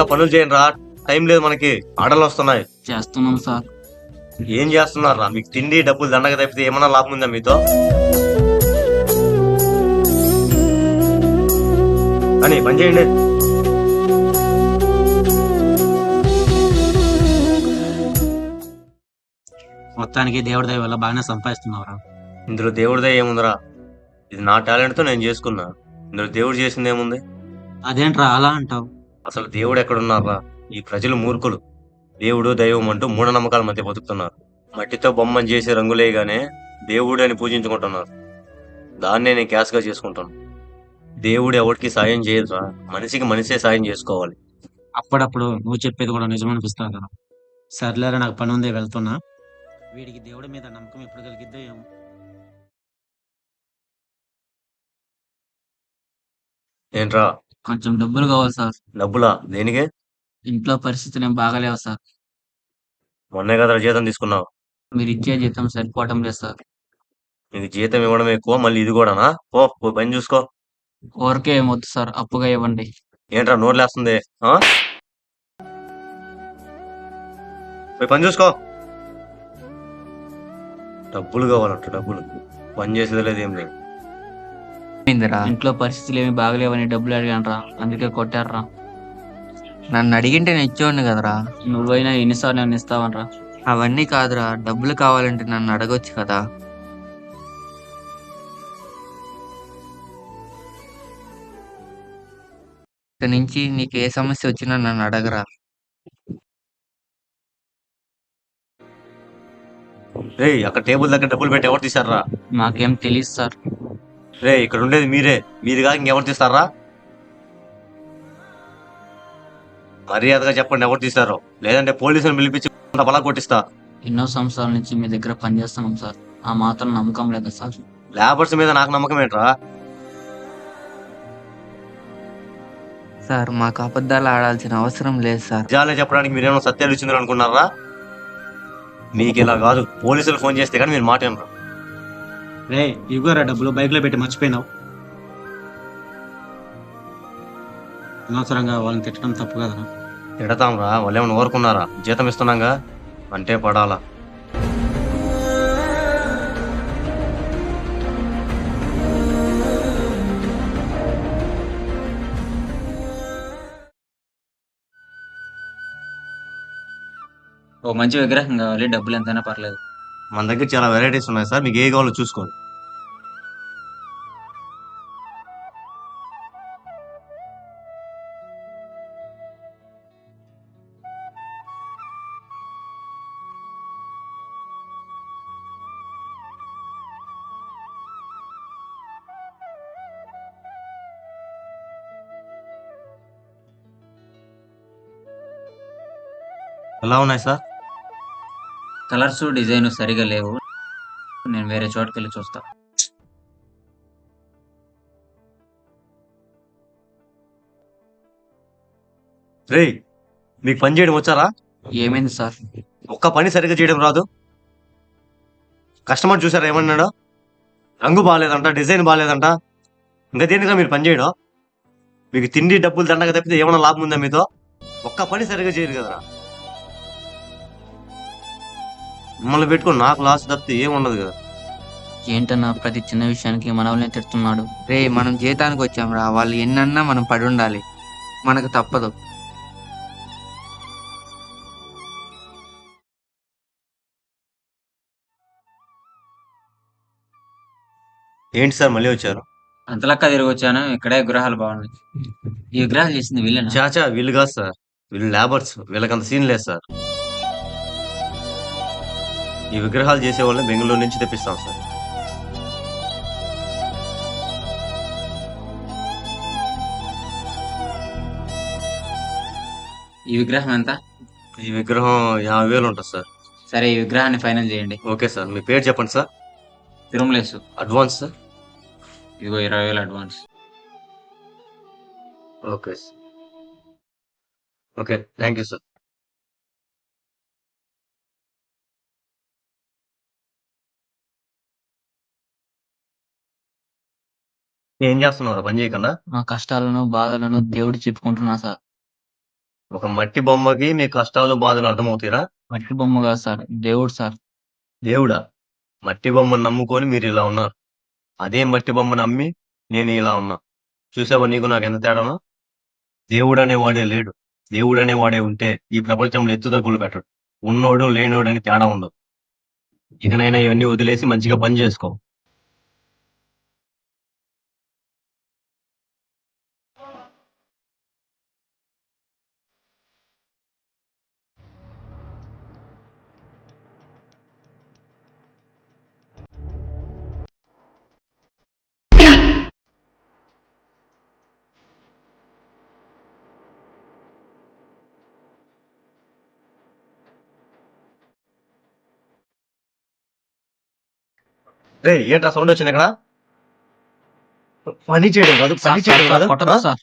త్వరగా పనులు చేయండి రా. టైం లేదు మనకి, ఆర్డర్లు వస్తున్నాయి. చేస్తున్నాం సార్. ఏం చేస్తున్నారా? మీకు తిండి డబ్బులు దండగ తప్పితే ఏమన్నా లాభం ఉందా మీతో? అని పని చేయండి. మొత్తానికి దేవుడి దయ వల్ల బాగానే సంపాదిస్తున్నావురా. ఇందులో దేవుడిదే ఏముందిరా? ఇది నా టాలెంట్ తో నేను చేసుకున్నా. ఇందులో దేవుడు చేసింది ఏముంది? అదేంట్రా అలా అంటావు? అసలు దేవుడు ఎక్కడున్నారా? ఈ ప్రజలు మూర్ఖులు. దేవుడు దైవం అంటూ మూఢనమ్మకాల మధ్య బతుకుతున్నారు. మట్టితో బొమ్మను చేసి రంగులేయగానే దేవుడు అని పూజించుకుంటున్నారు. దాన్నే నేను క్యాష్ గా చేసుకుంటాను. దేవుడు ఎవరికి సాయం చేయదురా, మనిషికి మనిషే సాయం చేసుకోవాలి. అప్పుడప్పుడు నువ్వు చెప్పేది కూడా నిజమనిపిస్తావు కదా. సర్లేరా, నాకు పని ఉంది, వెళ్తున్నా. వీడికి దేవుడి మీద నమ్మకం ఎప్పుడు కలిగిద్దో ఏమో. ఏంట్రా? కొంచెం డబ్బులు కావాలి సార్. డబ్బులా? దేనికి? ఇంట్లో పరిస్థితులు ఏం బాగాలేవు సార్. మొన్నే కదా జీతం తీసుకున్నావు. మీరు ఇచ్చే జీతం సరిపోవటం లేదు సార్. నీకు జీతం ఇవ్వడం ఎక్కువ, మళ్ళీ ఇది కూడానా? పోయి పని చూసుకో. ఊరికే ఏమొద్దు సార్, అప్పుగా ఇవ్వండి. ఏంట్రా నోర్లేస్తుంది? ఆ? పోయి పని చూసుకో. డబ్బులు కావాలంట, డబ్బులు. పని చేసేది లేదు, ఏం లేదు. ఇంట్లో పరిస్థితులు ఏమి బాగలేవని డబ్బులు అడిగానరా, అందుకే కొట్టారా. నన్ను అడిగింటే నేను ఇచ్చేవాడిని కదరా. నువ్వైనా ఎన్నిసార్లు నన్ను ఇస్తావనరా? అవన్నీ కాదురా, డబ్బులు కావాలంటే నన్ను అడగొచ్చు కదా. ఇక నుంచి నీకు ఏ సమస్య వచ్చినా నన్ను అడగరా. రేయ్, అక్కడ టేబుల్ దగ్గర డబ్బులు పెట్టి ఎవరు తీశారా? నాకేం తెలియదు సార్. రే, ఇక్కడ ఉండేది మీరే, మీది కాక ఇంకెవరు తీస్తారా? మర్యాదగా చెప్పండి ఎవరు తీశారో, లేదంటే పోలీసులు పిలిపించి బలా కొట్టిస్తా. ఎన్నో సంవత్సరాల నుంచి మీ దగ్గర పనిచేస్తున్నాం సార్, ఆ మాత్రం నమ్మకం లేదా సార్? లేబర్స్ మీద నాకు నమ్మకం ఏంట్రా? సార్, మాకు అబద్ధాలు ఆడాల్సిన అవసరం లేదు సార్. నిజాలే చెప్పడానికి మీరేమో సత్యాలు ఇచ్చిందని అనుకున్నారా? మీకు ఇలా కాదు, పోలీసులు ఫోన్ చేస్తే కానీ మీరు మాట వినరు. రే, ఇవ్వరా డబ్బులు, బైక్ లో పెట్టి మర్చిపోయినావు. అనవసరంగా వాళ్ళని తిట్టడం తప్పు కదరా. తిడతాంరా, వాళ్ళు ఏమైనా ఊరుకున్నారా? జీతం ఇస్తున్నాగా అంటే పడాలా? ఓ మంచి విగ్రహం కావాలి, డబ్బులు ఎంతైనా పర్లేదు. మన దగ్గర చాలా వెరైటీస్ ఉన్నాయి సార్, మీకు ఏ కావాలో చూసుకోండి. ఎలా ఉన్నాయి సార్? కలర్స్ డిజైన్ సరిగా లేవు, నేను వేరే చోటుకి వెళ్ళి చూస్తా. రేయ్, మీకు పని చేయడం వచ్చారా? ఏమైంది సార్? ఒక్క పని సరిగ్గా చేయడం రాదు. కస్టమర్ చూసారా ఏమన్నాడో? రంగు బాగాలేదంట, డిజైన్ బాగాలేదంట. ఇంకా దేనిగా మీరు పని చేయడం? మీకు తిండి డబ్బులు దండగ తప్పితే ఏమైనా లాభం ఉందా మీతో? ఒక్క పని సరిగ్గా చేయరు కదరా. మిమ్మల్ని పెట్టుకుని నాకు లాస్ తప్పితే ఏముండదు కదా. ఏంటన్నా ప్రతి చిన్న విషయానికి మనల్ని తిడుతున్నాడు? రే, మనం జీతానికి వచ్చాంరా, వాళ్ళు ఎన్నన్నా మనం పడి ఉండాలి, మనకు తప్పదు. ఏంటి సార్ మళ్ళీ వచ్చారు? అంతలక్క తిరిగి వచ్చాను, ఇక్కడే విగ్రహాలు బాగున్నాయి. ఈ విగ్రహాలు చేసింది వీళ్ళేనా? చాచా, వీళ్ళు కాదు సార్, వీళ్ళు లేబర్స్. వీళ్ళకంత సీన్ లేదు సార్. ఈ విగ్రహాలు చేసే వాళ్ళని బెంగళూరు నుంచి తెప్పిస్తాం సార్. ఈ విగ్రహం ఎంత? ఈ విగ్రహం 50,000 ఉంటుంది సార్. సరే, ఈ విగ్రహాన్ని ఫైనల్ చేయండి. ఓకే సార్, మీ పేరు చెప్పండి సార్. తిరుమలేసు. Advance sir. ఇదిగో 20,000 advance. Okay sir. Okay, thank you sir. ఏం చేస్తున్నారు పని చేయకుండా? మా కష్టాలను బాధలను దేవుడు చెప్పుకుంటున్నా సార్. ఒక మట్టి బొమ్మకి మీ కష్టాలు బాధలు అర్థమవుతారా? మట్టి బొమ్మ కాదు సార్, దేవుడు సార్. దేవుడా? మట్టి బొమ్మను నమ్ముకొని మీరు ఇలా ఉన్నారు. అదే మట్టి బొమ్మను నమ్మి నేను ఇలా ఉన్నా. చూసావా నీకు నాకు ఎంత తేడానో? దేవుడు అనేవాడే లేడు. దేవుడు అనేవాడే ఉంటే ఈ ప్రపంచంలో ఎత్తుతగ్గులు పెట్టడు. ఉన్నోడు లేనోడు అని తేడా ఉండదు. ఇకనైనా ఇవన్నీ వదిలేసి మంచిగా పని చేసుకో. రే ఏంట్రా సౌండ్ వచ్చింది ఇక్కడ? పని చేయడం కాదు, పని చేయడం కాదు. కొట్టదు సార్.